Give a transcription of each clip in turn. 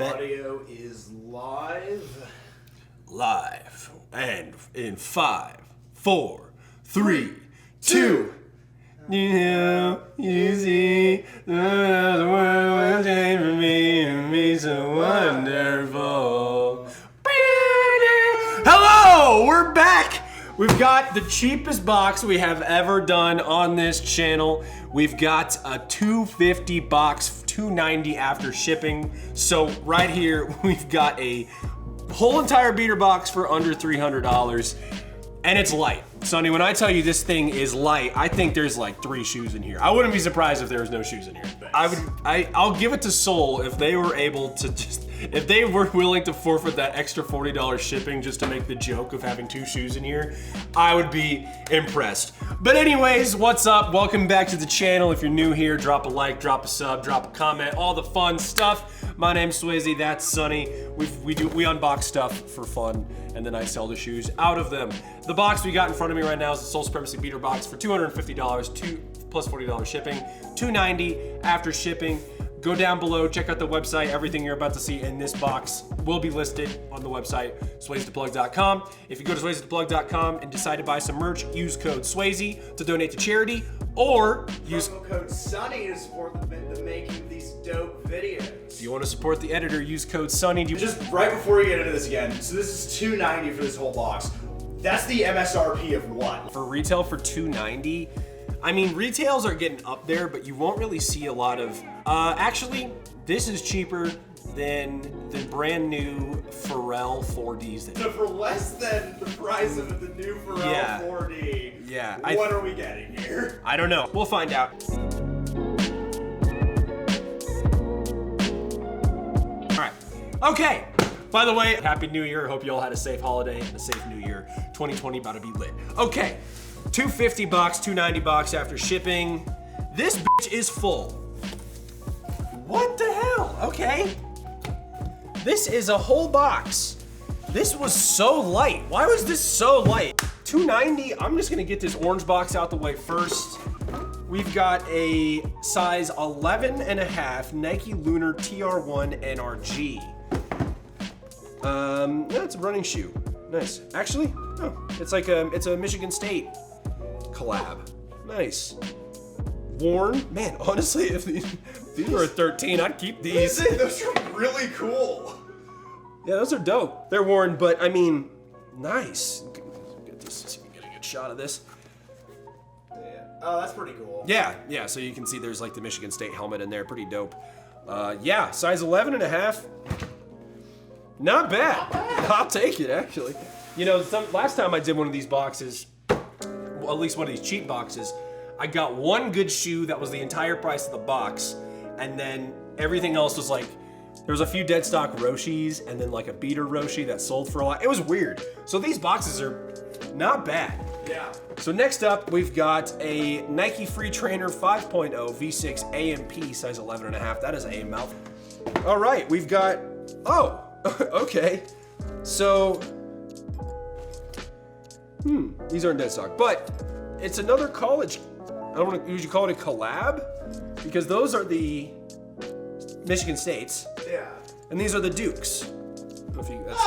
Audio is live. Live. And in 5, 4, 3, 2. You know, you see, the world will change for me and be so wonderful. Hello, we're back. We've got the cheapest box we have ever done on this channel. We've got a $250 box, $290 after shipping. So right here, we've got a whole entire beater box for under $300, and it's light. Sonny, when I tell you this thing is light, I think there's like 3 shoes in here. I wouldn't be surprised if there was no shoes in here. I'll give it to Soul if they were able to if they were willing to forfeit that extra $40 shipping just to make the joke of having 2 shoes in here, I would be impressed. But anyways, what's up? Welcome back to the channel. If you're new here, drop a like, drop a sub, drop a comment, all the fun stuff. My name's Swazy, that's Sonny. We unbox stuff for fun, and then I sell the shoes out of them. The box we got in front of me right now is the Soul Supremacy beater box for $250, plus $40 shipping, $290 after shipping. Go down below, check out the website. Everything you're about to see in this box will be listed on the website, swazytheplug.com. If you go to swazytheplug.com and decide to buy some merch, use code Swazy to donate to charity, or use code Sonny to support the making of these dope videos. If you want to support the editor, use code Sonny. Just right before we get into this again, so this is $290 for this whole box. That's the MSRP of what? For retail for $290, I mean, retails are getting up there, but you won't really see a lot of, actually, this is cheaper than the brand new Pharrell 4Ds. So for less than the price of the new Pharrell 4D, what are we getting here? I don't know. We'll find out. All right. Okay. By the way, Happy New Year. Hope you all had a safe holiday and a safe New Year. 2020 about to be lit. Okay. $250 box, $290 box after shipping. This bitch is full. What the hell? Okay. This is a whole box. This was so light. Why was this so light? $290, I'm just gonna get this orange box out the way first. We've got a size 11.5 Nike Lunar TR1 NRG. It's a running shoe. Nice. Actually, oh, it's a Michigan State collab. Nice. Worn. Man, honestly, if these were a 13, I'd keep these. Those are really cool. Yeah, those are dope. They're worn, but I mean, nice. Get this, see if we can get a good shot of this. Yeah. Oh, that's pretty cool. Yeah, so you can see there's like the Michigan State helmet in there. Pretty dope. Yeah, size 11.5. Not bad. I'll take it, actually. You know, last time I did one of these boxes, well, at least one of these cheap boxes, I got one good shoe that was the entire price of the box, and then everything else was like, there was a few dead stock Roshis, and then like a beater Roshi that sold for a lot. It was weird. So these boxes are not bad. Yeah. So next up, we've got a Nike Free Trainer 5.0 V6 AMP size 11.5. That is a mouth. All right, we've got, oh, okay. So, these aren't dead stock, but it's another college. I don't want to usually call it a collab because those are the Michigan States. Yeah. And these are the Dukes. I don't know if you, that's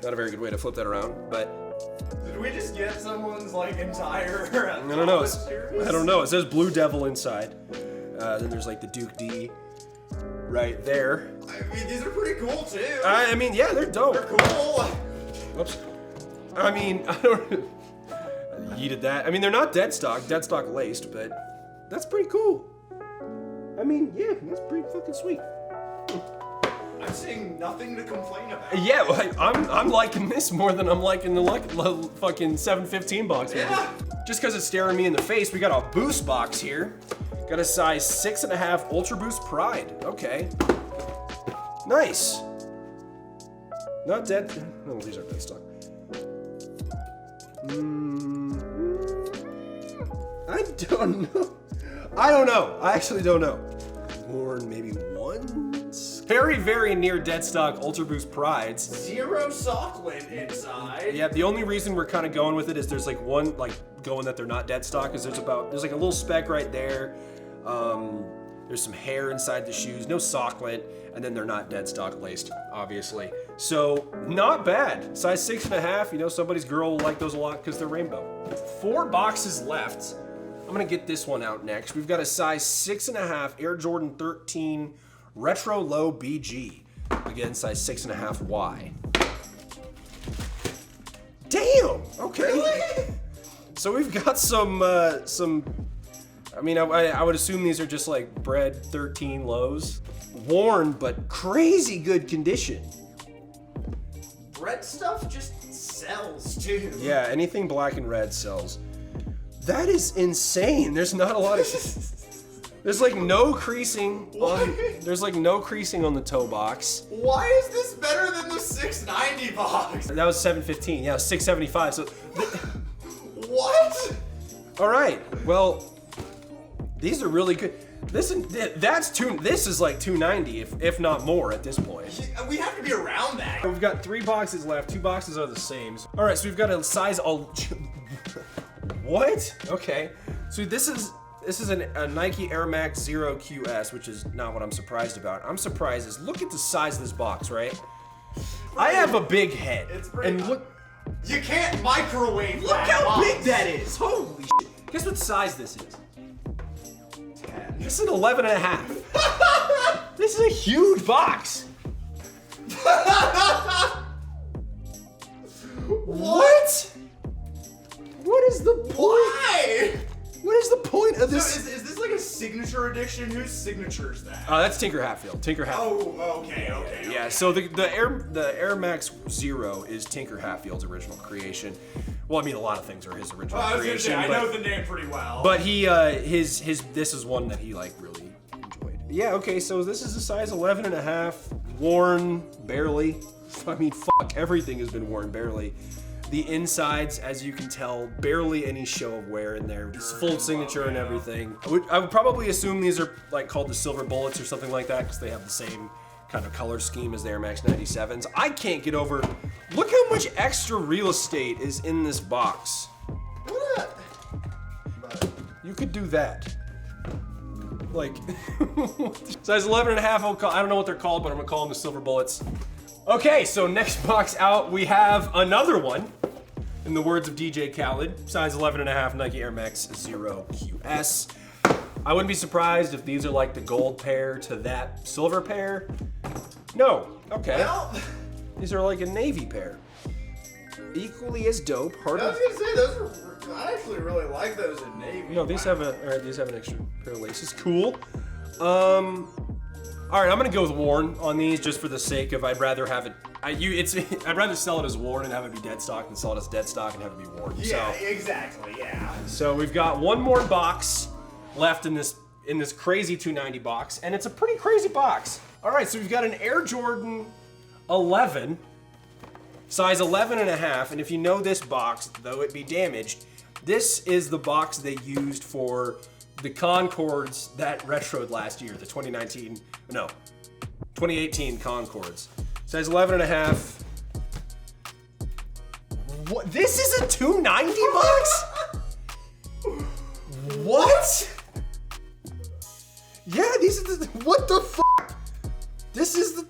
not a very good way to flip that around, but. Did we just get someone's like entire? I don't know. I don't know. It says Blue Devil inside. Then there's like the Duke D right there. I mean, these are pretty cool too. I mean, yeah, they're dope. They're cool. Oops. I mean, I don't. Yeeted that. I mean, they're not dead stock laced, but that's pretty cool. I mean, yeah, that's pretty fucking sweet. I'm seeing nothing to complain about. Yeah, well, I'm liking this more than I'm liking the fucking 715 box. Yeah. Just because it's staring me in the face, we got a Boost box here. Got a size 6.5 Ultra Boost Pride. Okay. Nice. Not dead. No, these aren't dead stock. I don't know. I actually don't know. Worn maybe once. Very, very near dead stock Ultra Boost Prides. 0 sock lint inside. Yeah, the only reason we're kind of going with it is there's like one, like going that they're not dead stock is there's like a little speck right there. There's some hair inside the shoes, no socklet, and then they're not dead stock laced, obviously. So not bad. Size 6.5, you know, somebody's girl will like those a lot because they're rainbow. 4 boxes left. I'm gonna get this one out next. We've got a size 6.5 Air Jordan 13 Retro Low BG. Again, size 6.5Y. Damn, okay. Really? So we've got some, I mean, I would assume these are just like bred 13 lows. Worn, but crazy good condition. Red stuff just sells too. Yeah, anything black and red sells. That is insane. There's not a lot of, there's like no creasing on, there's like no creasing on the toe box. Why is this better than the 690 box? That was 715, yeah, 675, so. What? All right, well, these are really good. This is like 290, if not more at this point. We have to be around that. We've got 3 boxes left. 2 boxes are the same. All right, so we've got a size. What? Okay. So this is a Nike Air Max Zero QS, which is not what I'm surprised about. I'm surprised is look at the size of this box, right? I have a big head. It's pretty. And look. You can't microwave. Look that how box. big that is. Holy shit. Guess what size this is? 10. This is an 11.5. This is a huge box. What? What is the point? Why? What is the point of this? So is this like a signature edition? Whose signature is that? That's Tinker Hatfield. Tinker Hatfield. Oh, okay. Yeah. So the Air Max Zero is Tinker Hatfield's original creation. Well, I mean, a lot of things are his original I was gonna creation. say, I know the name pretty well. But he his this is one that he like really enjoyed. Yeah. Okay. So this is a size 11.5, worn barely. I mean, fuck, everything has been worn barely. The insides, as you can tell, barely any show of wear in there. It's full signature and everything. I would probably assume these are like called the Silver Bullets or something like that because they have the same kind of color scheme as the Air Max 97s. I can't get over, look how much extra real estate is in this box. What? You could do that. Like, size 11.5, I don't know what they're called, but I'm gonna call them the Silver Bullets. Okay, so next box out, we have another one. In the words of DJ Khaled, size 11.5 Nike Air Max Zero QS. I wouldn't be surprised if these are like the gold pair to that silver pair. No, okay. Well, These are like a navy pair. Equally as dope, I harder. was gonna say those are. I actually really like those in navy. No, these have these have an extra pair of laces. Cool. All right, I'm gonna go with worn on these just for the sake of I'd rather have it. I'd rather sell it as worn and have it be dead stock than sell it as dead stock and have it be worn. Yeah, exactly. Yeah. So we've got one more box left in this crazy 290 box, and it's a pretty crazy box. All right, so we've got an Air Jordan 11, size 11.5, and if you know this box, though it be damaged, this is the box they used for the Concords that retroed last year, the 2018 Concords. Size 11.5. What? This is a 290 box? What? Yeah, these are the, what the fuck? This is the,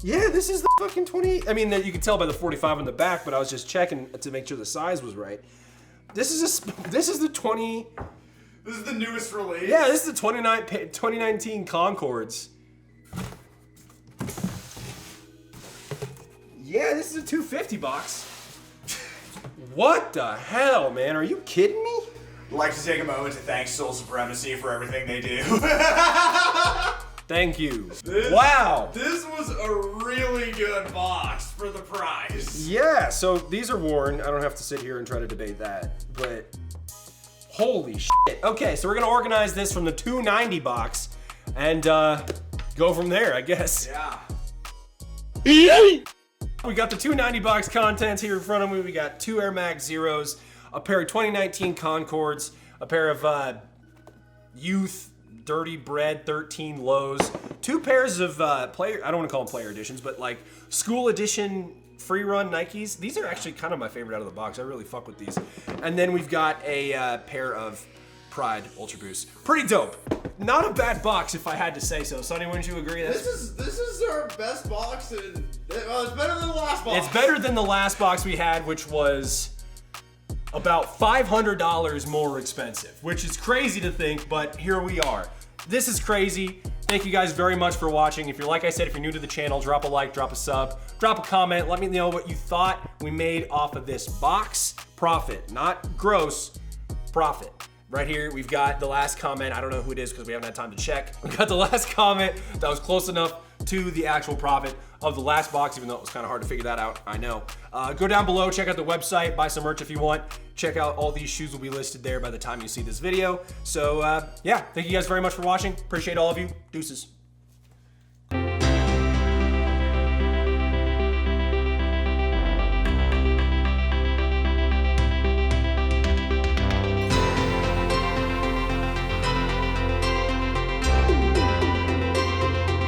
yeah, this is the fucking 20, I mean, you can tell by the 45 on the back, but I was just checking to make sure the size was right. This is the 20, This is the newest release. yeah, this is the 2019 Concords. Yeah, this is a 250 box. What the hell, man? Are you kidding me? I'd like to take a moment to thank Supremacy for everything they do. Thank you. Wow. This was a really good box for the price. Yeah, so these are worn. I don't have to sit here and try to debate that, but holy shit. Okay, so we're gonna organize this from the 290 box and go from there, I guess. Yeah. We got the 290 box contents here in front of me. We got 2 Air Max Zeros, a pair of 2019 Concords, a pair of Youth Dirty Bread 13 Lows, 2 pairs of I don't want to call them player editions, but like school edition free run Nikes. These are actually kind of my favorite out of the box. I really fuck with these. And then we've got a pair of Pride Ultra Boosts. Pretty dope. Not a bad box if I had to say so. Sonny, wouldn't you agree? This is our best box, and well, it's better than the last box. It's better than the last box we had, which was about $500 more expensive, which is crazy to think, but here we are. This is crazy. Thank you guys very much for watching. If you're, like I said, if you're new to the channel, drop a like, drop a sub, drop a comment. Let me know what you thought we made off of this box. Profit, not gross, profit. Right here, we've got the last comment. I don't know who it is because we haven't had time to check. We got the last comment that was close enough to the actual profit of the last box, even though it was kind of hard to figure that out, I know. Go down below, check out the website, buy some merch if you want. Check out all these shoes will be listed there by the time you see this video. So yeah, thank you guys very much for watching. Appreciate all of you. Deuces.